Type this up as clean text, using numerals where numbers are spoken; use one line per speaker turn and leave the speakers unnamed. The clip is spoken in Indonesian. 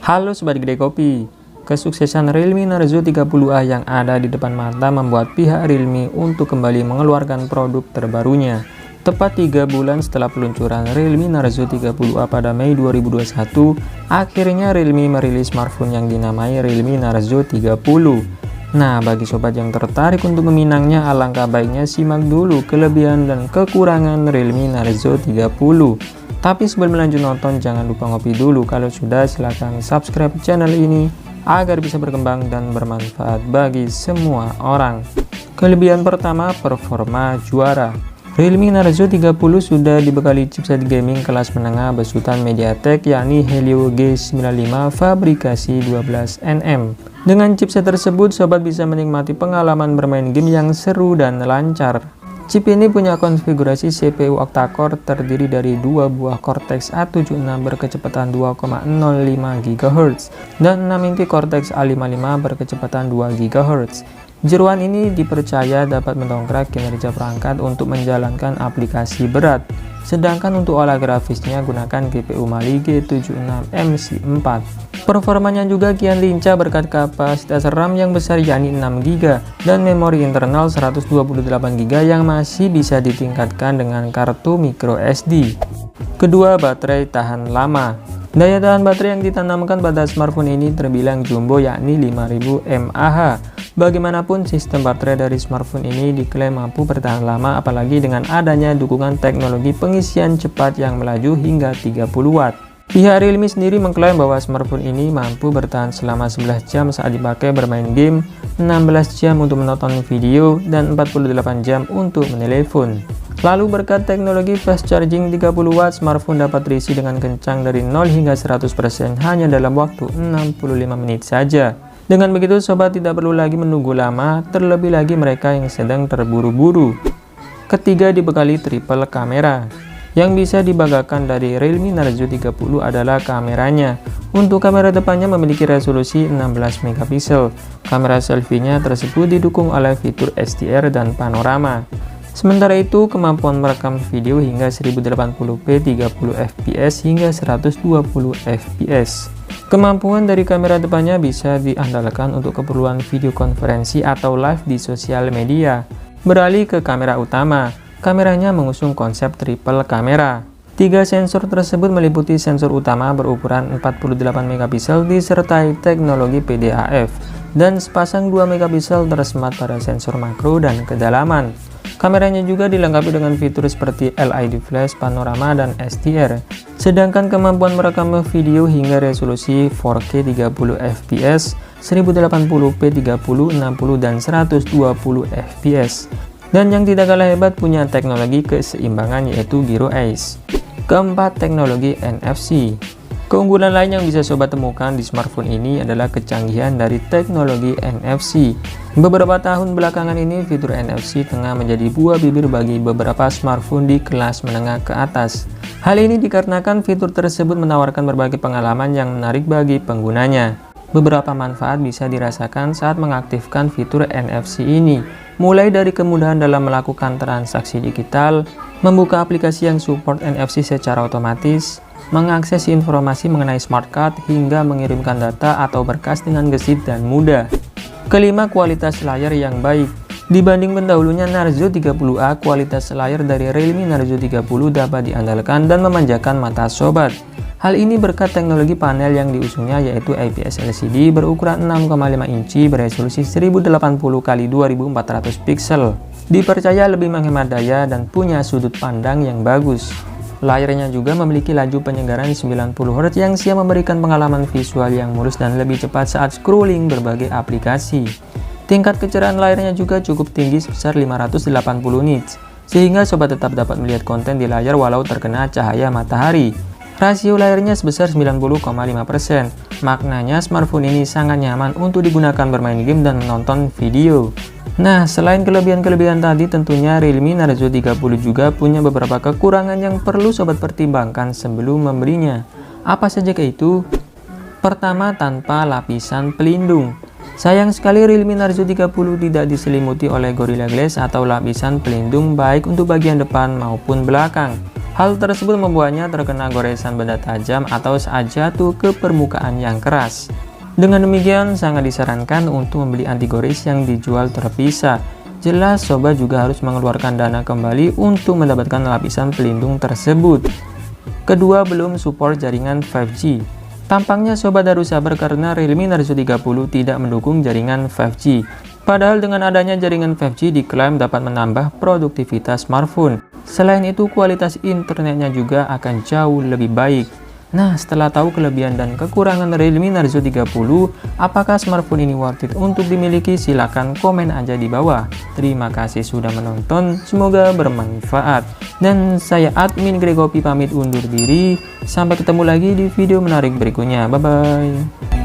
Halo Sobat Gede Kopi, kesuksesan Realme Narzo 30A yang ada di depan mata membuat pihak Realme untuk kembali mengeluarkan produk terbarunya. Tepat 3 bulan setelah peluncuran Realme Narzo 30A pada Mei 2021, akhirnya Realme merilis smartphone yang dinamai Realme Narzo 30. Nah, bagi sobat yang tertarik untuk meminangnya, alangkah baiknya simak dulu kelebihan dan kekurangan Realme Narzo 30. Tapi sebelum lanjut nonton, jangan lupa ngopi dulu. Kalau sudah, silahkan subscribe channel ini agar bisa berkembang dan bermanfaat bagi semua orang. Kelebihan pertama, performa juara. Realme Narzo 30 sudah dibekali chipset gaming kelas menengah besutan MediaTek yakni Helio G95 fabrikasi 12nm. Dengan chipset tersebut, sobat bisa menikmati pengalaman bermain game yang seru dan lancar. Chip ini punya konfigurasi CPU octa-core terdiri dari 2 buah Cortex A76 berkecepatan 2,05 GHz dan 6 inti Cortex A55 berkecepatan 2 GHz. Jeruan ini dipercaya dapat mendongkrak kinerja perangkat untuk menjalankan aplikasi berat. Sedangkan untuk olah grafisnya gunakan GPU Mali G76MC4. Performanya juga kian lincah berkat kapasitas RAM yang besar yakni 6GB dan memori internal 128GB yang masih bisa ditingkatkan dengan kartu microSD. Kedua, baterai tahan lama. Daya tahan baterai yang ditanamkan pada smartphone ini terbilang jumbo yakni 5000 mAh. Bagaimanapun, sistem baterai dari smartphone ini diklaim mampu bertahan lama apalagi dengan adanya dukungan teknologi pengisian cepat yang melaju hingga 30 watt. Pihak Realme sendiri mengklaim bahwa smartphone ini mampu bertahan selama 11 jam saat dipakai bermain game, 16 jam untuk menonton video, dan 48 jam untuk menelepon. Lalu berkat teknologi fast charging 30 watt, smartphone dapat terisi dengan kencang dari 0 hingga 100% hanya dalam waktu 65 menit saja. Dengan begitu, sobat tidak perlu lagi menunggu lama, terlebih lagi mereka yang sedang terburu-buru. Ketiga, dibekali triple kamera. Yang bisa dibanggakan dari Realme Narzo 30 adalah kameranya. Untuk kamera depannya memiliki resolusi 16 megapiksel. Kamera selfie-nya tersebut didukung oleh fitur HDR dan panorama. Sementara itu, kemampuan merekam video hingga 1080p 30fps hingga 120fps. Kemampuan dari kamera depannya bisa diandalkan untuk keperluan video konferensi atau live di sosial media. Beralih ke kamera utama, kameranya mengusung konsep triple kamera. 3 sensor tersebut meliputi sensor utama berukuran 48 megapiksel disertai teknologi PDAF dan sepasang 2 megapiksel tersemat pada sensor makro dan kedalaman. Kameranya juga dilengkapi dengan fitur seperti LED flash, panorama, dan HDR. Sedangkan kemampuan merekam video hingga resolusi 4K 30fps, 1080p 30, 60, dan 120fps. Dan yang tidak kalah hebat punya teknologi keseimbangan yaitu Gyro Eyes. Keempat, teknologi NFC. Keunggulan lain yang bisa sobat temukan di smartphone ini adalah kecanggihan dari teknologi NFC. Beberapa tahun belakangan ini, fitur NFC tengah menjadi buah bibir bagi beberapa smartphone di kelas menengah ke atas. Hal ini dikarenakan fitur tersebut menawarkan berbagai pengalaman yang menarik bagi penggunanya. Beberapa manfaat bisa dirasakan saat mengaktifkan fitur NFC ini, mulai dari kemudahan dalam melakukan transaksi digital, membuka aplikasi yang support NFC secara otomatis, mengakses informasi mengenai smart card, hingga mengirimkan data atau berkas dengan gesit dan mudah. Kelima, kualitas layar yang baik. Dibanding pendahulunya Narzo 30A, kualitas layar dari Realme Narzo 30 dapat diandalkan dan memanjakan mata sobat. Hal ini berkat teknologi panel yang diusungnya yaitu IPS LCD berukuran 6,5 inci beresolusi 1080x2400 pixel. Dipercaya lebih menghemat daya dan punya sudut pandang yang bagus. Layarnya juga memiliki laju penyegaran 90Hz yang siap memberikan pengalaman visual yang mulus dan lebih cepat saat scrolling berbagai aplikasi. Tingkat kecerahan layarnya juga cukup tinggi sebesar 580 nits, sehingga sobat tetap dapat melihat konten di layar walau terkena cahaya matahari. Rasio layarnya sebesar 90,5%. Maknanya smartphone ini sangat nyaman untuk digunakan bermain game dan menonton video. Nah, selain kelebihan-kelebihan tadi, tentunya Realme Narzo 30 juga punya beberapa kekurangan yang perlu sobat pertimbangkan sebelum membelinya. Apa saja itu? Pertama, tanpa lapisan pelindung. Sayang sekali Realme Narzo 30 tidak diselimuti oleh Gorilla Glass atau lapisan pelindung baik untuk bagian depan maupun belakang. Hal tersebut membuatnya terkena goresan benda tajam atau saat jatuh ke permukaan yang keras. Dengan demikian, sangat disarankan untuk membeli anti gores yang dijual terpisah. Jelas, sobat juga harus mengeluarkan dana kembali untuk mendapatkan lapisan pelindung tersebut. Kedua, belum support jaringan 5G. Tampaknya sobat harus sabar karena Realme Narzo 30 tidak mendukung jaringan 5G. Padahal dengan adanya jaringan 5G diklaim dapat menambah produktivitas smartphone. Selain itu, kualitas internetnya juga akan jauh lebih baik. Nah, setelah tahu kelebihan dan kekurangan Realme Narzo 30, apakah smartphone ini worth it untuk dimiliki? Silahkan komen aja di bawah. Terima kasih sudah menonton, semoga bermanfaat. Dan saya admin Gregopi pamit undur diri, sampai ketemu lagi di video menarik berikutnya. Bye-bye.